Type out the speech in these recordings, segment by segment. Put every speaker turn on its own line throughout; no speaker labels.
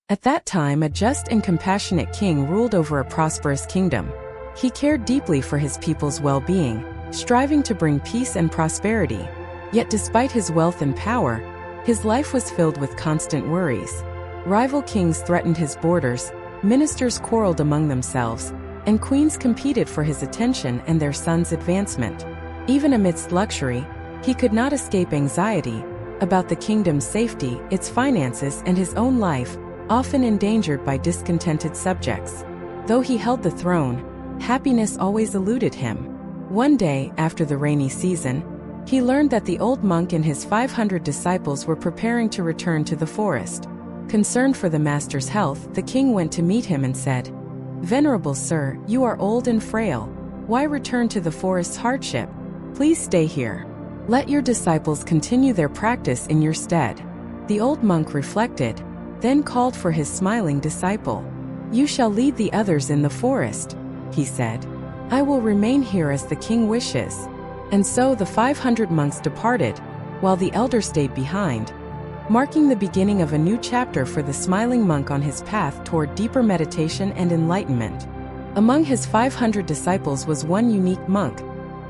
At that time, a just and compassionate king ruled over a prosperous kingdom. He cared deeply for his people's well-being, striving to bring peace and prosperity. Yet despite his wealth and power, his life was filled with constant worries. Rival kings threatened his borders, ministers quarreled among themselves, and queens competed for his attention and their sons' advancement. Even amidst luxury, he could not escape anxiety about the kingdom's safety, its finances, and his own life, often endangered by discontented subjects. Though he held the throne, happiness always eluded him. One day, after the rainy season, he learned that the old monk and his 500 disciples were preparing to return to the forest. Concerned for the master's health, the king went to meet him and said, "Venerable sir, you are old and frail. Why return to the forest's hardship? Please stay here. Let your disciples continue their practice in your stead." The old monk reflected, then called for his smiling disciple. "You shall lead the others in the forest," he said. "I will remain here as the king wishes." And so the 500 monks departed, while the elder stayed behind, marking the beginning of a new chapter for the smiling monk on his path toward deeper meditation and enlightenment. Among his 500 disciples was one unique monk,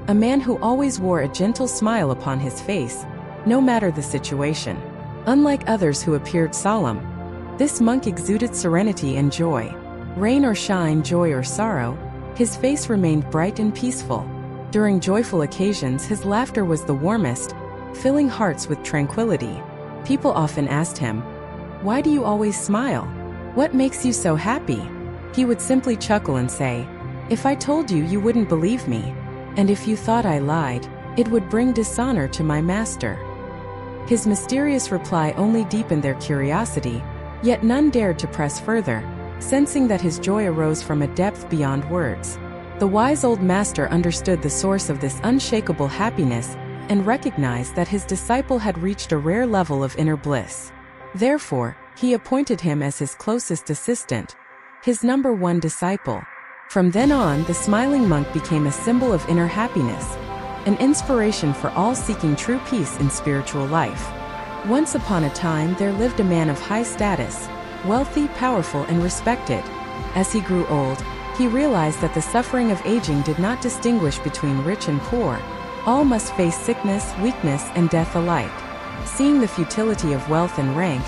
a man who always wore a gentle smile upon his face, no matter the situation. Unlike others who appeared solemn, this monk exuded serenity and joy. Rain or shine, joy or sorrow, his face remained bright and peaceful. During joyful occasions, his laughter was the warmest, filling hearts with tranquility. People often asked him, "Why do you always smile? What makes you so happy?" He would simply chuckle and say, "If I told you, you wouldn't believe me. And if you thought I lied, it would bring dishonor to my master." His mysterious reply only deepened their curiosity, yet none dared to press further, sensing that his joy arose from a depth beyond words. The wise old master understood the source of this unshakable happiness and recognized that his disciple had reached a rare level of inner bliss. Therefore, he appointed him as his closest assistant, his number one disciple. From then on, the smiling monk became a symbol of inner happiness, an inspiration for all seeking true peace in spiritual life. Once upon a time, there lived a man of high status, wealthy, powerful, and respected. As he grew old, he realized that the suffering of aging did not distinguish between rich and poor. All must face sickness, weakness, and death alike. Seeing the futility of wealth and rank,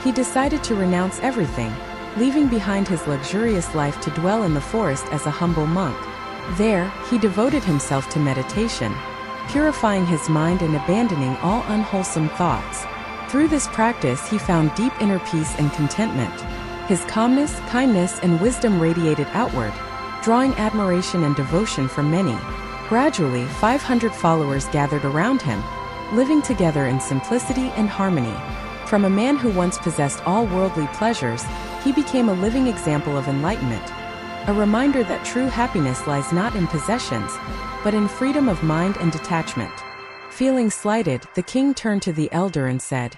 he decided to renounce everything, leaving behind his luxurious life to dwell in the forest as a humble monk. There, he devoted himself to meditation, purifying his mind and abandoning all unwholesome thoughts. Through this practice, he found deep inner peace and contentment. His calmness, kindness, and wisdom radiated outward, drawing admiration and devotion from many. Gradually, 500 followers gathered around him, living together in simplicity and harmony. From a man who once possessed all worldly pleasures, he became a living example of enlightenment, a reminder that true happiness lies not in possessions, but in freedom of mind and detachment. Feeling slighted, the king turned to the elder and said,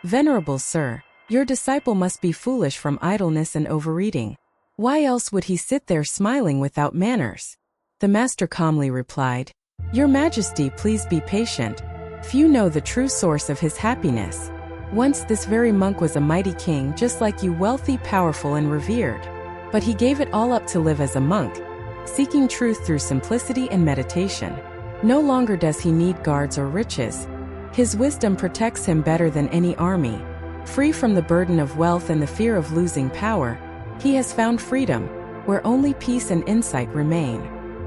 "Venerable sir, your disciple must be foolish from idleness and overeating. Why else would he sit there smiling without manners?" The master calmly replied, "Your Majesty, please be patient. Few know the true source of his happiness. Once this very monk was a mighty king, just like you, wealthy, powerful, and revered. But he gave it all up to live as a monk, seeking truth through simplicity and meditation. No longer does he need guards or riches. His wisdom protects him better than any army. Free from the burden of wealth and the fear of losing power, he has found freedom, where only peace and insight remain."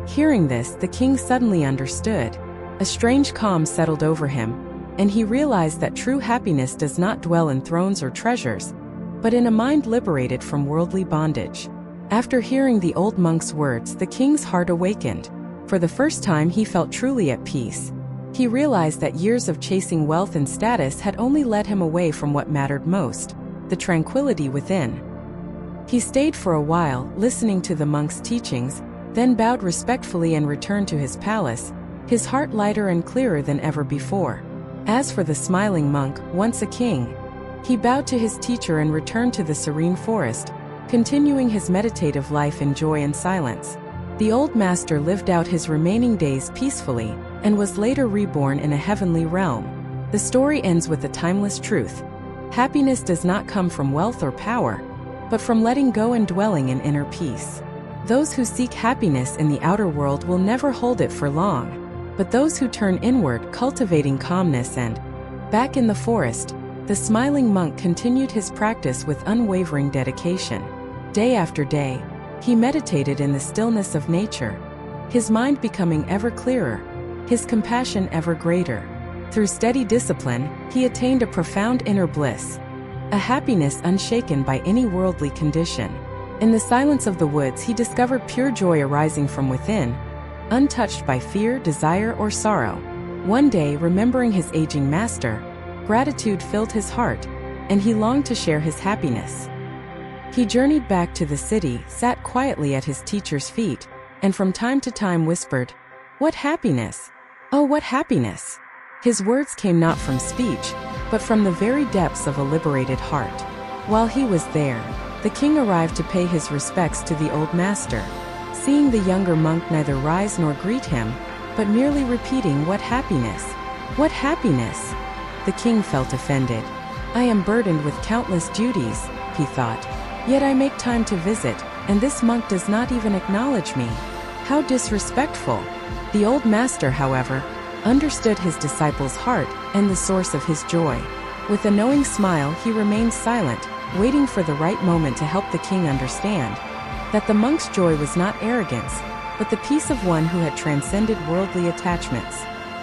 Hearing this, the king suddenly understood. A strange calm settled over him, and he realized that true happiness does not dwell in thrones or treasures, but in a mind liberated from worldly bondage. After hearing the old monk's words, the king's heart awakened. For the first time, he felt truly at peace. He realized that years of chasing wealth and status had only led him away from what mattered most, the tranquility within. He stayed for a while, listening to the monk's teachings, then bowed respectfully and returned to his palace, his heart lighter and clearer than ever before. As for the smiling monk, once a king, he bowed to his teacher and returned to the serene forest, continuing his meditative life in joy and silence. The old master lived out his remaining days peacefully, and was later reborn in a heavenly realm. The story ends with a timeless truth. Happiness does not come from wealth or power, but from letting go and dwelling in inner peace. Those who seek happiness in the outer world will never hold it for long, but those who turn inward cultivating calmness and, back in the forest, the smiling monk continued his practice with unwavering dedication. Day after day, he meditated in the stillness of nature, his mind becoming ever clearer, his compassion ever greater. Through steady discipline, he attained a profound inner bliss, a happiness unshaken by any worldly condition. In the silence of the woods he discovered pure joy arising from within, untouched by fear, desire, or sorrow. One day, remembering his aging master, gratitude filled his heart, and he longed to share his happiness. He journeyed back to the city, sat quietly at his teacher's feet, and from time to time whispered, "What happiness! Oh, what happiness!" His words came not from speech, but from the very depths of a liberated heart. While he was there, the king arrived to pay his respects to the old master. Seeing the younger monk neither rise nor greet him, but merely repeating, "What happiness! What happiness!" the king felt offended. "I am burdened with countless duties," he thought, "yet I make time to visit, and this monk does not even acknowledge me. How disrespectful!" The old master, however, understood his disciple's heart and the source of his joy. With a knowing smile he remained silent, waiting for the right moment to help the king understand that the monk's joy was not arrogance, but the peace of one who had transcended worldly attachments.